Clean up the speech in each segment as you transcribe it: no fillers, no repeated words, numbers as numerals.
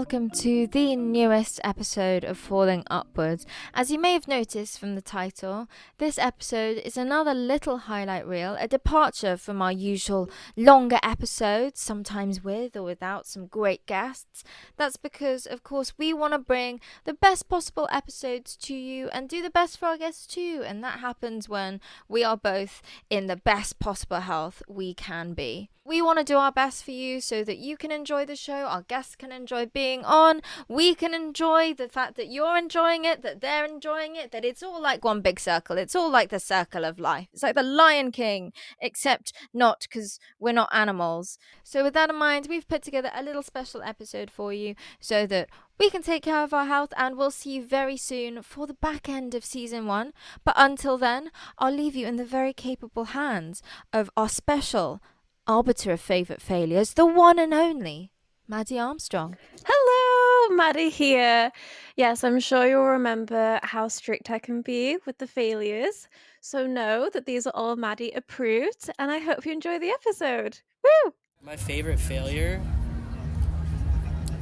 welcome to the newest episode of Falling Upwards. As you may have noticed from the title, this episode is another little highlight reel, a departure from our usual longer episodes, sometimes with or without some great guests. That's because, of course, we want to bring the best possible episodes to you and do the best for our guests too, and that happens when we are both in the best possible health we can be. We want to do our best for you so that you can enjoy the show, our guests can enjoy being on, we can enjoy the fact that you're enjoying it, that they're enjoying it, that it's all like one big circle. It's all like the circle of life. It's like the Lion King, except not, because we're not animals. So with that in mind, we've put together a little special episode for you so that we can take care of our health, and we'll see you very soon for the back end of season 1. But until then, I'll leave you in the very capable hands of our special arbiter of favourite failures, the one and only Maddie Armstrong. Hello, Maddie here. Yes, I'm sure you'll remember how strict I can be with the failures. So know that these are all Maddie approved, and I hope you enjoy the episode. Woo! My favorite failure?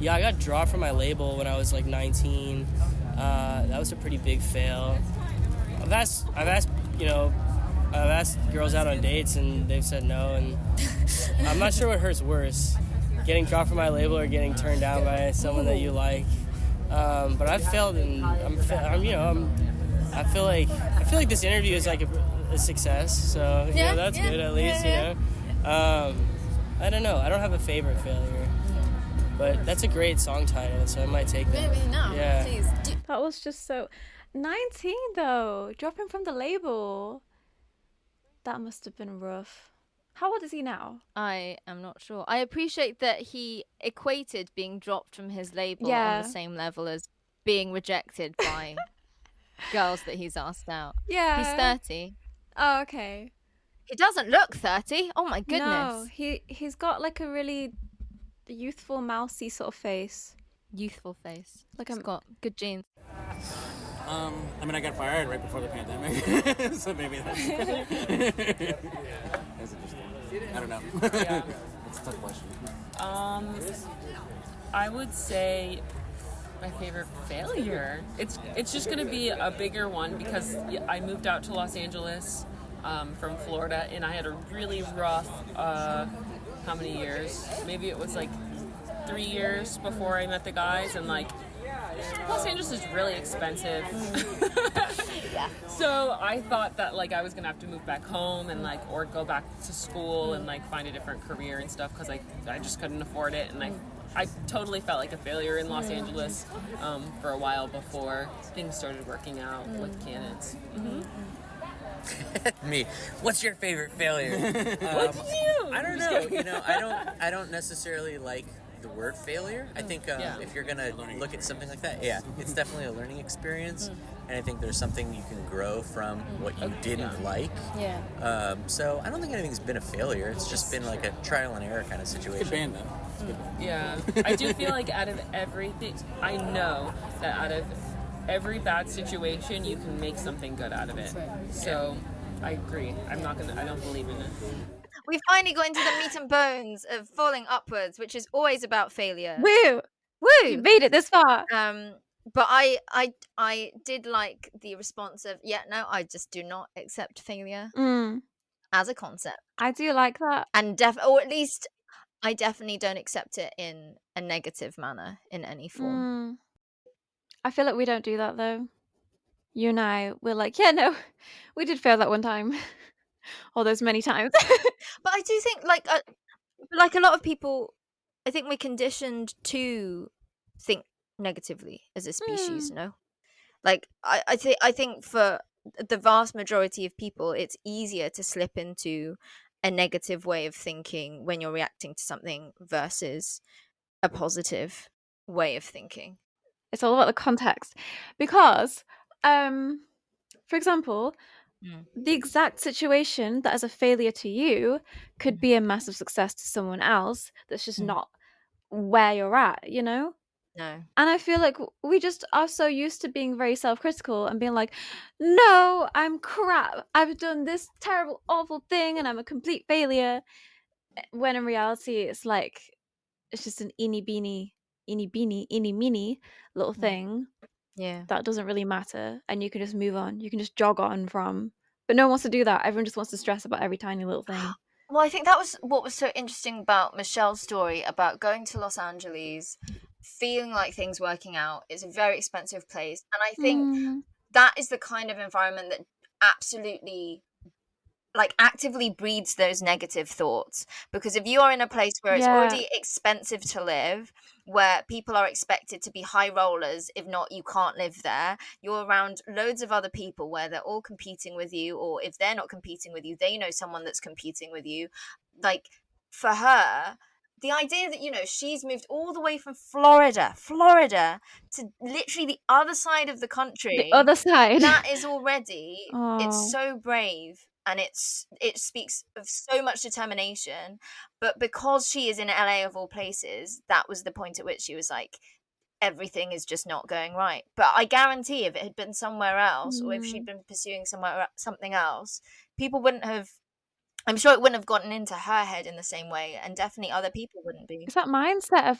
Yeah, I got dropped from my label when I was like 19. That was a pretty big fail. I've asked girls out on dates and they've said no, and I'm not sure what hurts worse, getting dropped from my label or getting turned down by someone that you like. But I've failed, and I feel like this interview is like a success. So that's good at least. I don't know. I don't have a favorite failure, but that's a great song title, so I might take that. Yeah. Please. That was just so... 19 though, dropping from the label. That must have been rough. How old is he now? I am not sure. I appreciate that he equated being dropped from his label on the same level as being rejected by girls that he's asked out. Yeah. He's 30. Oh, okay. He doesn't look 30. Oh my goodness. No, he's got like a really youthful, mousy sort of face. Youthful face. Like He's got good genes. I got fired right before the pandemic, so maybe that's interesting. I don't know. Yeah. It's a tough question. I would say my favorite failure. It's just going to be a bigger one because I moved out to Los Angeles from Florida, and I had a really rough, how many years? Maybe it was like 3 years before I met the guys, and like Los Angeles is really expensive. Yeah. So I thought that like I was gonna have to move back home and like or go back to school and like find a different career and stuff because I just couldn't afford it, and I totally felt like a failure in Los Angeles for a while before things started working out with Cannons. Me. What's your favorite failure? What did you? I don't know. I don't necessarily like the word failure. I think if you're gonna look at something like that, it's definitely a learning experience, and I think there's something you can grow from what you didn't like. Yeah. So I don't think anything's been a failure. It's just been like a trial and error kind of situation. Good band though. Yeah, I do feel like out of everything, I know that out of every bad situation, you can make something good out of it. So I agree. I don't believe in it. We finally got into the meat and bones of Falling Upwards, which is always about failure. Woo! Woo! You made it this far. But I did like the response of, I just do not accept failure as a concept. I do like that. And or at least I definitely don't accept it in a negative manner in any form. I feel like we don't do that though. You and I, we're like, we did fail that one time. All those many times. But I do think like a lot of people, I think we're conditioned to think negatively as a species, no? Like I think for the vast majority of people, it's easier to slip into a negative way of thinking when you're reacting to something versus a positive way of thinking. It's all about the context. Because, for example, the exact situation that is a failure to you could be a massive success to someone else that's just not where you're at, No. And I feel like we just are so used to being very self-critical and being like, no, I'm crap. I've done this terrible, awful thing and I'm a complete failure. When in reality, it's like, it's just an eeny beeny eeny meeny little thing, Yeah. that doesn't really matter, and you can just move on. You can just jog on from. But no one wants to do that. Everyone just wants to stress about every tiny little thing. Well, I think that was what was so interesting about Michelle's story about going to Los Angeles, feeling like things working out. It's a very expensive place. And I think that is the kind of environment that absolutely, like, actively breeds those negative thoughts. Because if you are in a place where it's already expensive to live, where people are expected to be high rollers, if not you can't live there, you're around loads of other people where they're all competing with you, or if they're not competing with you, they know someone that's competing with you. Like, for her, the idea that, you know, she's moved all the way from Florida to literally the other side of the country, The other side. that is already, Oh. it's so brave, and it speaks of so much determination. But because she is in LA of all places, that was the point at which she was like, everything is just not going right. But I guarantee if it had been somewhere else, or if she'd been pursuing something else, people wouldn't have, I'm sure it wouldn't have gotten into her head in the same way, and definitely other people wouldn't be. It's that mindset of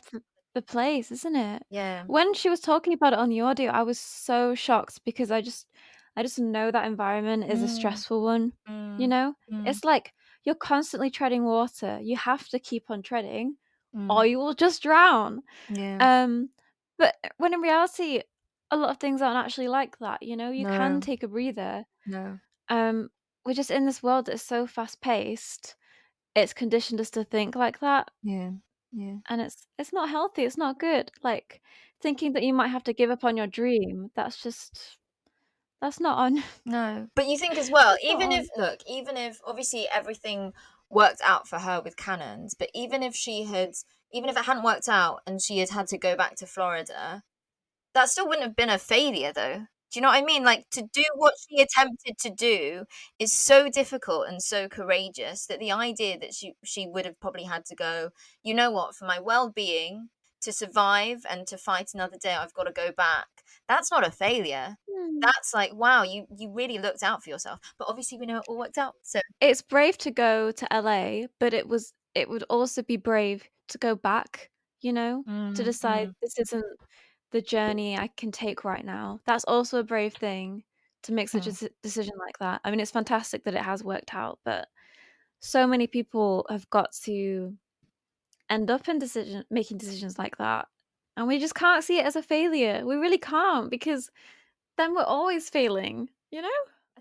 the place, isn't it? Yeah. When she was talking about it on the audio, I was so shocked because I just know that environment is a stressful one. You know, it's like you're constantly treading water. You have to keep on treading, or you will just drown. Yeah. But when in reality, a lot of things aren't actually like that. You know, you can No. take a breather. No. We're just in this world that's so fast paced. It's conditioned us to think like that. Yeah. Yeah. And it's not healthy. It's not good. Like, thinking that you might have to give up on your dream, that's not on. No. But you think as well, That's not even if obviously everything worked out for her with Cannons, but even if it hadn't worked out and she had to go back to Florida, that still wouldn't have been a failure, though. Do you know what I mean? Like, to do what she attempted to do is so difficult and so courageous that the idea that she would have probably had to go, you know what, for my well-being, to survive and to fight another day, I've got to go back. That's not a failure. That's like, wow, you really looked out for yourself. But obviously we know it all worked out. So It's brave to go to LA, but it would also be brave to go back, you know, to decide this isn't the journey I can take right now. That's also a brave thing, to make such a decision like that. I mean, it's fantastic that it has worked out, but so many people have got to end up in making decisions like that, and we just can't see it as a failure. We really can't, because then we're always failing, you know?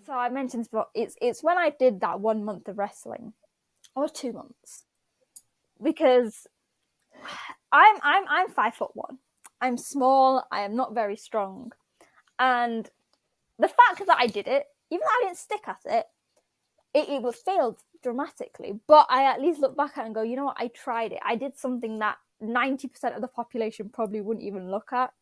So I mentioned this before, it's when I did that 1 month of wrestling, or 2 months, because I'm 5'1". I'm small. I am not very strong, and the fact that I did it, even though I didn't stick at it, it was failed dramatically. But I at least look back at it and go, you know what? I tried it. I did something that 90% of the population probably wouldn't even look at.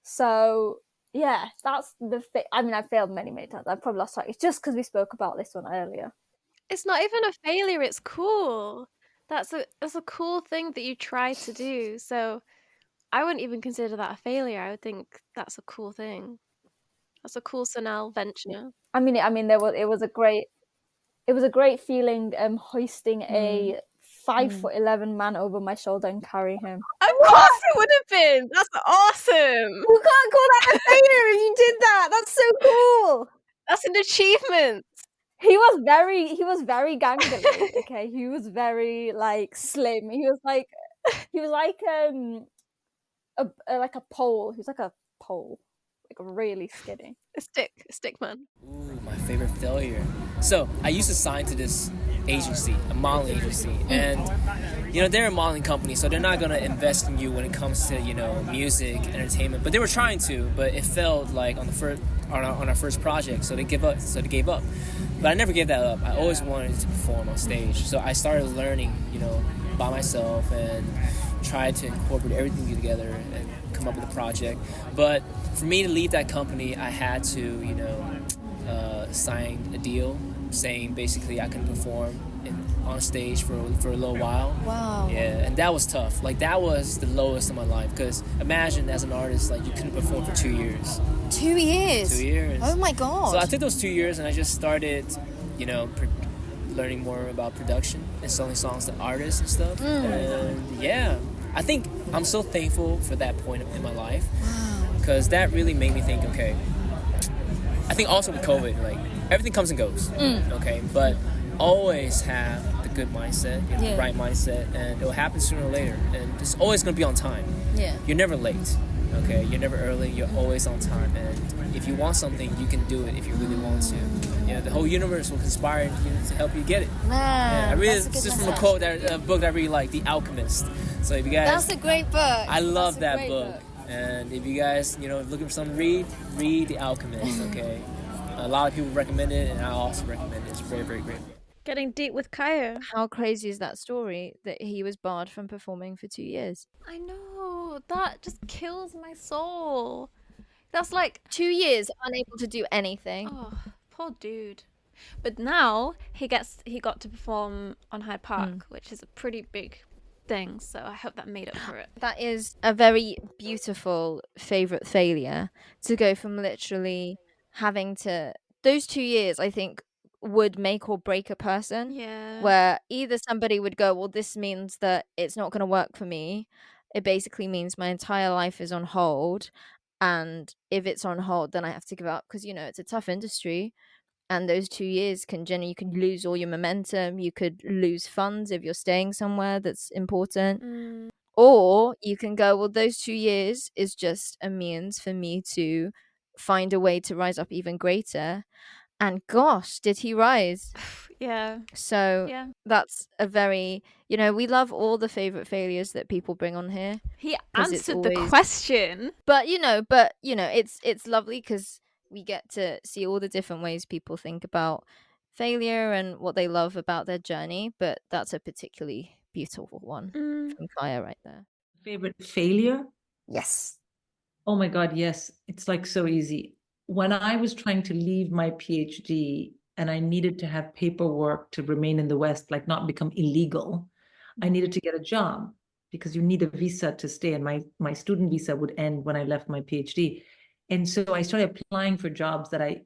So yeah, that's the thing. I mean, I failed many times. I've probably lost track. It's just because we spoke about this one earlier. It's not even a failure. It's cool. That's a cool thing that you tried to do. So I wouldn't even consider that a failure. I would think that's a cool thing. That's a cool Sunel venture. I mean, it was a great feeling hoisting a 5'11" man over my shoulder and carrying him. Of course it would have been. That's awesome. You can't call that a failure if you did that. That's so cool. That's an achievement. He was very gangly. Okay, he was very like slim. He was like a pole. He was like a pole, like really skinny. A stick man. Ooh, my favorite failure. So I used to sign to this agency, a modeling agency, and they're a modeling company, so they're not gonna invest in you when it comes to music, entertainment. But they were trying to, but it failed like on our first project, so they gave up. But I never gave that up. I always wanted to perform on stage, so I started learning, by myself and tried to incorporate everything together and come up with a project. But for me to leave that company, I had to, sign a deal saying basically I can perform on stage for a little while. Wow. Yeah, and that was tough. Like, that was the lowest of my life, because imagine as an artist, like, you couldn't perform for 2 years. 2 years? 2 years. Oh my God. So I took those 2 years and I just started, learning more about production and selling songs to artists and stuff. And yeah, I think I'm so thankful for that point in my life, because that really made me think, okay, I think also with COVID, like, everything comes and goes, okay, but always have the good mindset, the right mindset, and it'll happen sooner or later, and it's always going to be on time. You're never late, okay, you're never early, you're always on time, and if you want something, you can do it if you really want to. The whole universe will conspire to help you get it. I really, this is from a book that I really like, The Alchemist. So if you guys, that's a great book. I love that book. And if you guys, looking for something to read The Alchemist, okay? A lot of people recommend it, and I also recommend it. It's a very, very great book. Getting deep with Kaya. How crazy is that story that he was barred from performing for 2 years? I know, that just kills my soul. That's like 2 years unable to do anything. Oh, poor dude. But now he got to perform on Hyde Park, which is a pretty big thing, so I hope that made up for it. That is a very beautiful favourite failure, to go from literally having to... Those 2 years, I think, would make or break a person. Where either somebody would go, well, this means that it's not going to work for me. It basically means my entire life is on hold. And if it's on hold, then I have to give up, because, it's a tough industry. And those 2 years you could lose all your momentum. You could lose funds if you're staying somewhere that's important. Or you can go, well, those 2 years is just a means for me to find a way to rise up even greater. And gosh, did he rise? So that's a very, we love all the favorite failures that people bring on here. He answered the question. But it's lovely, because we get to see all the different ways people think about failure and what they love about their journey. But that's a particularly beautiful one from Kaya right there. Favorite failure? Yes. Oh my God, yes. It's like so easy. When I was trying to leave my PhD and I needed to have paperwork to remain in the West, like not become illegal, I needed to get a job, because you need a visa to stay. And my student visa would end when I left my PhD. And so I started applying for jobs that I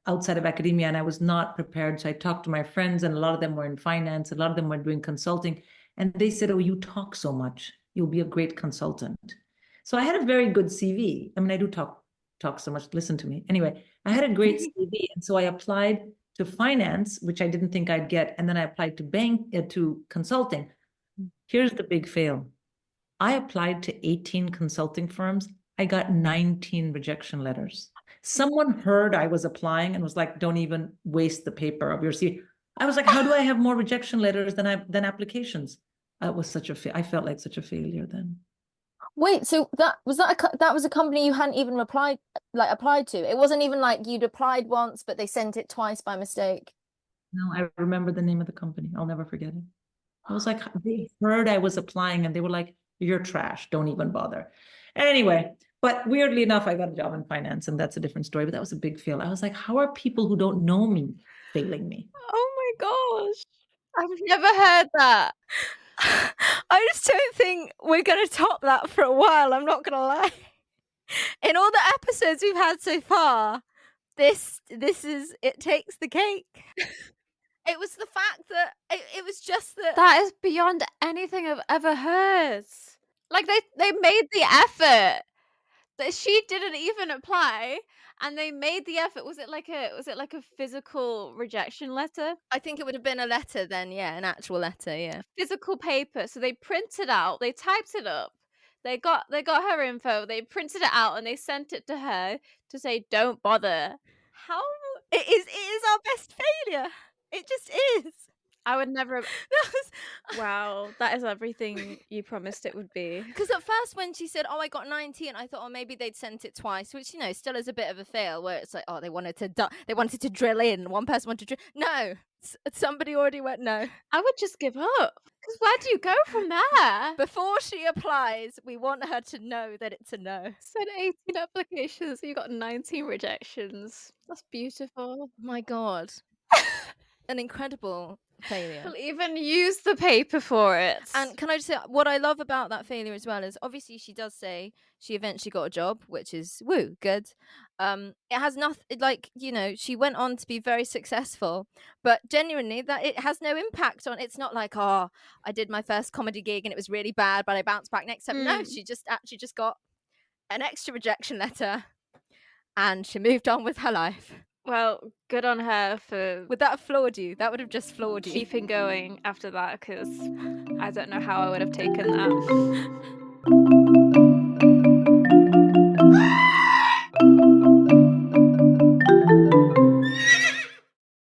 outside of academia, and I was not prepared. So I talked to my friends, and a lot of them were in finance. A lot of them were doing consulting. And they said, oh, you talk so much. You'll be a great consultant. So I had a very good CV. I mean, I do talk so much. Listen to me. Anyway, I had a great CV. And so I applied to finance, which I didn't think I'd get. And then I applied to consulting. Here's the big fail. I applied to 18 consulting firms. I got 19 rejection letters. Someone heard I was applying and was like, don't even waste the paper of your CV. I was like, how do I have more rejection letters than applications? It was I felt like such a failure then. Wait, so that was a company you hadn't even applied to? It wasn't even like you'd applied once, but they sent it twice by mistake? No, I remember the name of the company. I'll never forget it. I was like, they heard I was applying and they were like, you're trash. Don't even bother. Anyway, but weirdly enough, I got a job in finance, and that's a different story. But that was a big fail. I was like, how are people who don't know me failing me? Oh my gosh. I've never heard that. I just don't think we're going to top that for a while. I'm not going to lie. In all the episodes we've had so far, this is, it takes the cake. It was the fact that it was just that is beyond anything I've ever heard. Like they made the effort. That she didn't even apply, and they made the effort. Was it like a physical rejection letter? I think it would have been a letter then, yeah, an actual letter, yeah. Physical paper. So they printed out, they typed it up, they got her info, they printed it out, and they sent it to her to say, don't bother. How it is our best failure. It just is. I would never. Wow, that is everything you promised it would be. Because at first, when she said, "Oh, I got 19," I thought, "Oh, maybe they'd sent it twice," which still is a bit of a fail. Where it's like, "Oh, they wanted to drill in. One person wanted to drill." No, somebody already went no. I would just give up. Because where do you go from there? Before she applies, we want her to know that it's a no. Sent 18 applications, you got 19 rejections. That's beautiful. My God. An incredible failure. We'll even use the paper for it. And can I just say, what I love about that failure as well is obviously she does say she eventually got a job, which is good. It has nothing, like, you know, she went on to be very successful, but genuinely that it has no impact on. It's not like, oh, I did my first comedy gig and it was really bad, but I bounced back next time. No, she just actually just got an extra rejection letter, and she moved on with her life. Well, good on her for. Would that have floored you? That would have just floored you. Keeping going after that, because I don't know how I would have taken that.